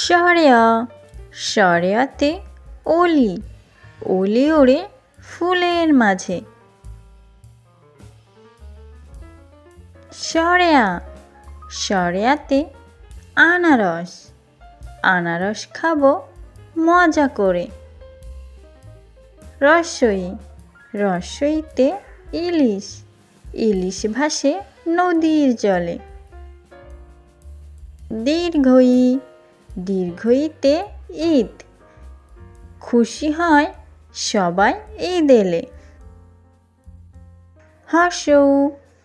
শরিয়া শরিয়াতে অলি অলি ওড়ে ফুলের মাঝে। শরিয়া শরিয়াতে আনারস আনারস খাবো মজা করে। রসই রসইতে ইলিশ ইলিশ ভাসে নদীর জলে। দীর্ঘই দীর্ঘইতে ঈদ খুশি হয় সবাই ঈদ এলে। হর্ষৌ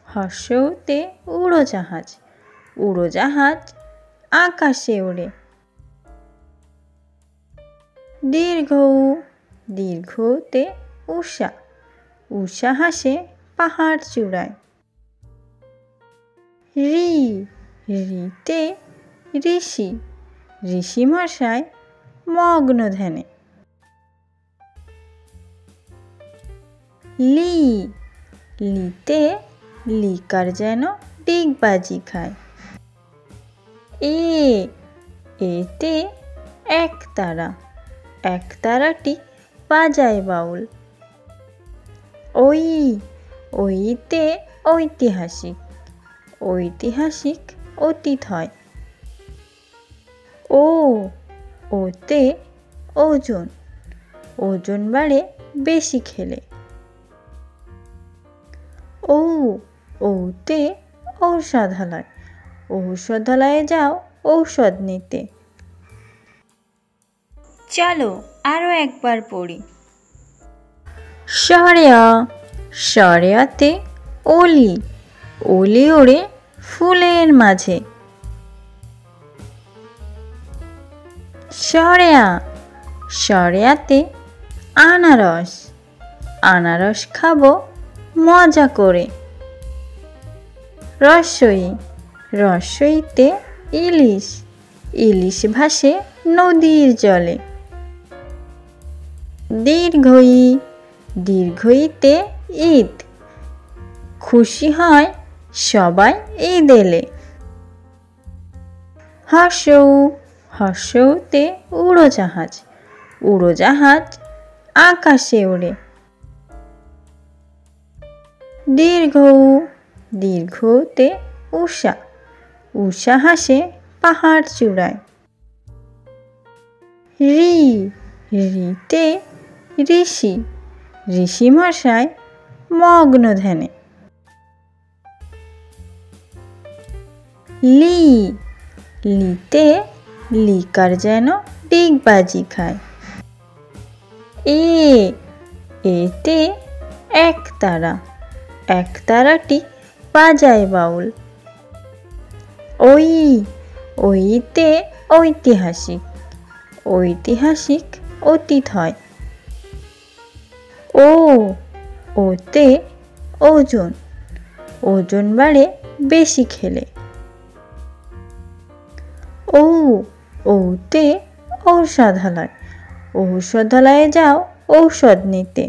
হর্ষৌতে উড়োজাহাজ উড়োজাহাজ আকাশে ওড়ে। দীর্ঘৌ দীর্ঘতে উষা উষা হাসে পাহাড় চূড়ায়। ঋ ঋতে ঋষি ঋষি মশাই মগ্ন ধ্যানে। লি লিতে লিকার যেন ডিগবাজি খায়। এতে একতারাটি বাজায় বাউল। ওইতে ঐতিহাসিক ঐতিহাসিক অতীত হয়। ওতে ওজন ওজন বাড়ে বেশি খেলে। ওতে ঔষধালয় ঔষধালয়ে যাও ঔষধ নিতে। চলো আরো একবার পড়ি। শরিয়া শরিয়াতে অলি অলি ওড়ে ফুলের মাঝে। শরিয়া শরিয়াতে আনারস আনারস খাবো মজা করে। রসই রসইতে ইলিশ ইলিশ ভাসে নদীর জলে। দীর্ঘই দীর্ঘইতে ঈদ খুশি হয় সবাই ঈদ এলে। হর্ষৌ হর্ষৌতে উড়োজাহাজ উড়োজাহাজ আকাশে ওড়ে। দীর্ঘৌ দীর্ঘতে উষা উষা হাসে পাহাড় চূড়ায়। ঋতে ঋষি ঋষি মশাই মগ্ন ধ্যানে। লিতে লিকার যেন ডিগবাজি খায়। এতে একতারাটি বাজায় বাউল। ওইতে ঐতিহাসিক ঐতিহাসিক অতীত হয়। ওতে ওজন ওজন বাড়ে বেশি খেলে। ওতে ঔষধালয় ঔষধালয়ে যাও ঔষধ নিতে।